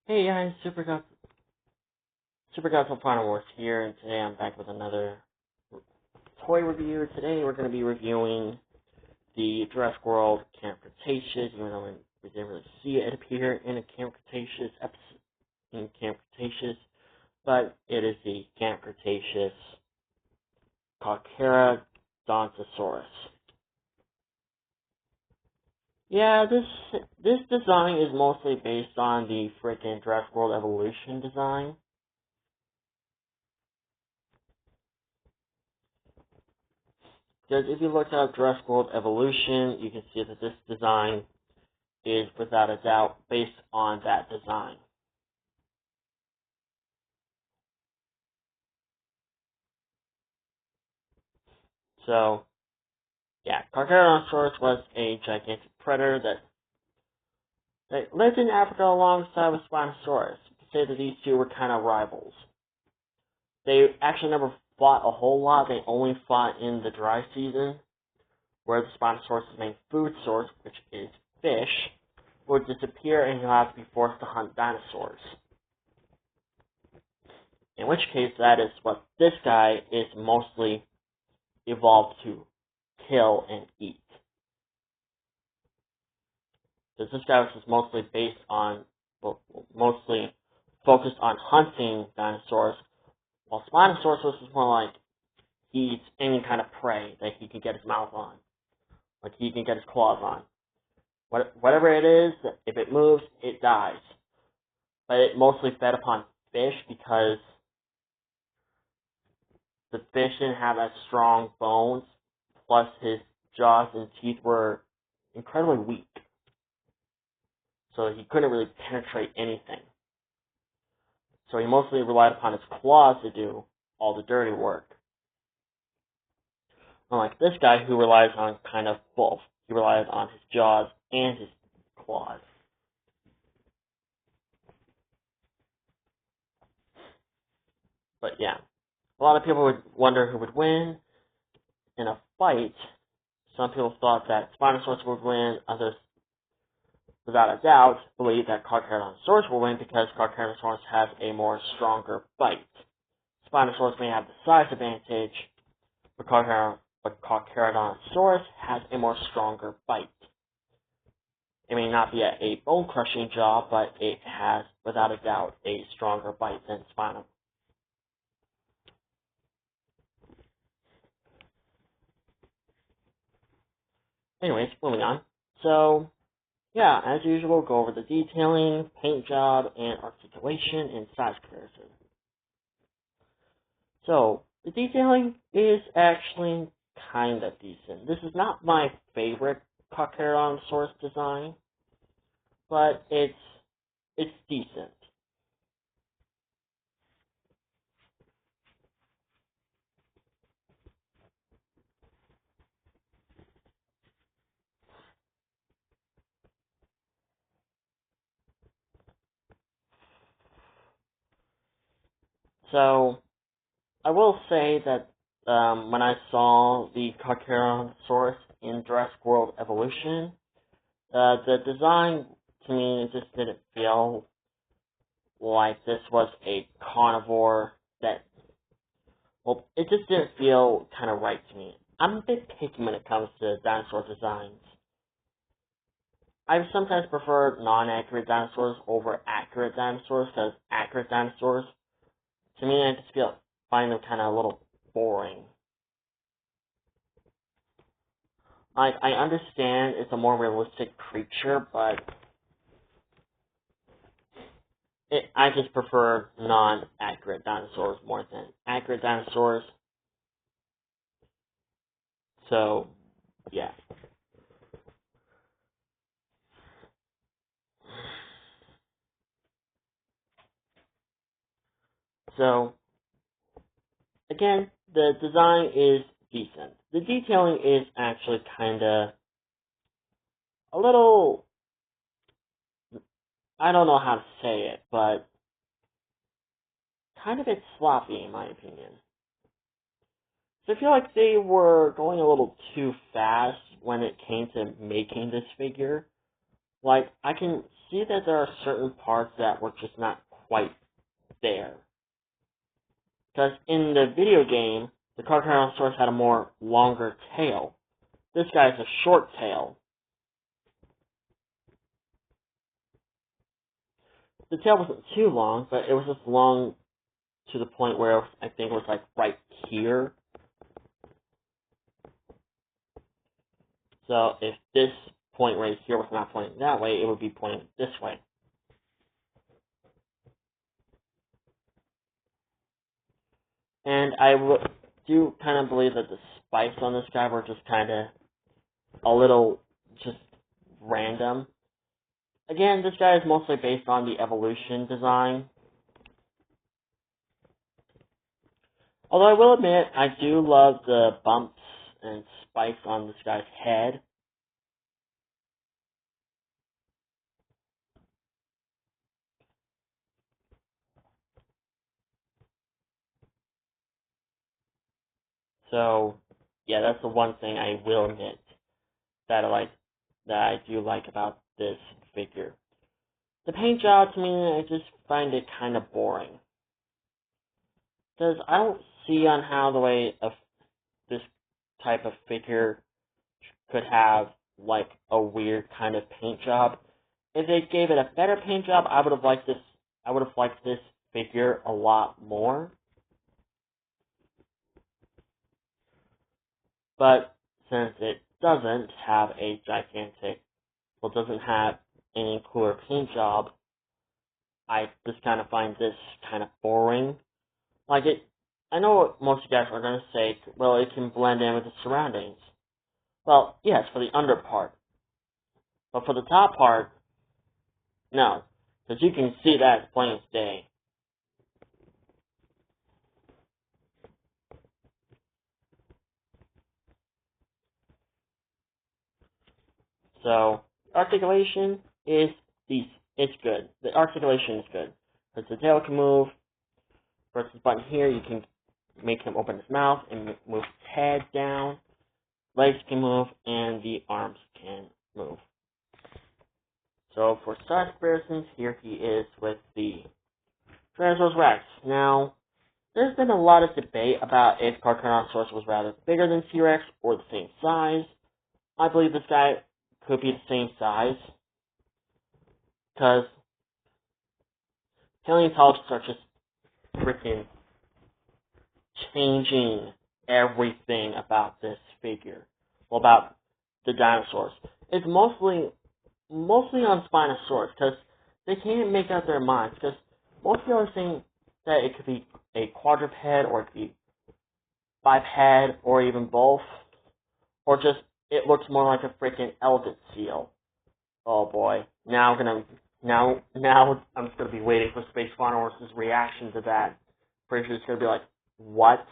Hey guys, Super Gods of Final Wars here, and today I'm back with another toy review. Today we're going to be reviewing the Jurassic World Camp Cretaceous, even though we didn't really see it appear in a Camp Cretaceous episode, but it is the Camp Cretaceous carcharodontosaurus. Yeah, this design is mostly based on the freaking Jurassic World Evolution design. Because if you look up Jurassic World Evolution, you can see that this design is without a doubt based on that design. So, yeah, Carcharodontosaurus was a gigantic predator that lived in Africa alongside with Spinosaurus. You could say that these two were kind of rivals. They actually never fought a whole lot. They only fought in the dry season, where the Spinosaurus' main food source, which is fish, would disappear and he'll have to be forced to hunt dinosaurs. In which case, that is what this guy is mostly evolved to kill and eat. Because this guy was mostly mostly focused on hunting dinosaurs, while Spinosaurus was more like he eats any kind of prey that he can get his mouth on, like he can get his claws on. Whatever it is, if it moves, it dies. But it mostly fed upon fish because the fish didn't have as strong bones, plus his jaws and teeth were incredibly weak. So he couldn't really penetrate anything. So he mostly relied upon his claws to do all the dirty work. Unlike this guy who relies on kind of both. He relies on his jaws and his claws. But yeah, a lot of people would wonder who would win in a fight. Some people thought that Spinosaurus would win, others, without a doubt, believe that Carcharodontosaurus will win because Carcharodontosaurus has a more stronger bite. Spinosaurus may have the size advantage, but Carcharodontosaurus has a more stronger bite. It may not be a bone-crushing jaw, but it has, without a doubt, a stronger bite than Spino. Anyways, moving on. So, yeah, as usual, go over the detailing, paint job, and articulation and size comparison. So, the detailing is actually kind of decent. This is not my favorite Carcharodontosaurus design, but it's decent. So, I will say that when I saw the Carcharodontosaurus in Jurassic World Evolution, the design to me just didn't feel like this was a carnivore well, it just didn't feel kind of right to me. I'm a bit picky when it comes to dinosaur designs. I sometimes prefer non-accurate dinosaurs over accurate dinosaurs, because accurate dinosaurs, to me, I just find them kind of a little boring. Like, I understand it's a more realistic creature, but I just prefer non-accurate dinosaurs more than accurate dinosaurs. So, yeah. So, again, the design is decent. The detailing is actually kinda a little, I don't know how to say it, but kind of a bit sloppy in my opinion. So I feel like they were going a little too fast when it came to making this figure. like, I can see that there are certain parts that were just not quite there. Because in the video game, the carcharodontosaurus had a more longer tail. This guy has a short tail. The tail wasn't too long, but it was just long to the point where I think it was like right here. So if this point right here was not pointing that way, it would be pointing this way. And I do kind of believe that the spikes on this guy were just kind of a little just random. Again, this guy is mostly based on the evolution design. Although I will admit, I do love the bumps and spikes on this guy's head. So, yeah, that's the one thing I will admit that I do like about this figure. The paint job, to me, I just find it kind of boring. Because I don't see on how the way of this type of figure could have, like, a weird kind of paint job. If they gave it a better paint job, I would have liked this figure a lot more. But since it doesn't have a doesn't have any cooler paint job, I just kind of find this kind of boring. Like I know what most of you guys are going to say, well, it can blend in with the surroundings. Well, yes, for the under part. But for the top part, no. Because you can see that as plain as day. So, articulation is decent. It's good. The articulation is good. Because the tail can move. Press this button here, you can make him open his mouth and move his head down. Legs can move, and the arms can move. So, for size comparisons, here he is with the Tyrannosaurus Rex. Now, there's been a lot of debate about if Carcharodontosaurus was rather bigger than T-Rex or the same size. I believe this guy could be the same size, because paleontologists are just freaking changing everything about this figure. Well, about the dinosaurs. It's mostly on Spinosaurus, because they can't make up their minds, because most people are saying that it could be a quadruped, or it could be biped, or even both. Or just, it looks more like a freaking elephant seal. Oh boy. Now I'm just gonna be waiting for Space Spinosaurus' reaction to that. Pretty sure it's gonna be like, what?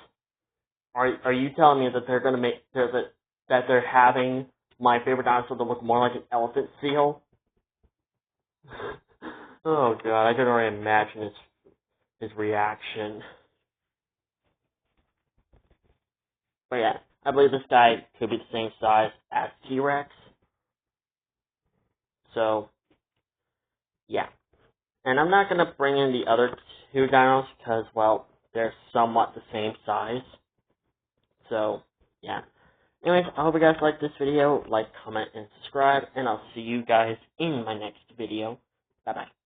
Are you telling me that they're gonna make that they're having my favorite dinosaur to look more like an elephant seal? Oh god, I can already imagine his reaction. But yeah, I believe this guy could be the same size as T-Rex. So, yeah. And I'm not going to bring in the other two dinos because, well, they're somewhat the same size. So, yeah. Anyways, I hope you guys liked this video. Like, comment, and subscribe. And I'll see you guys in my next video. Bye-bye.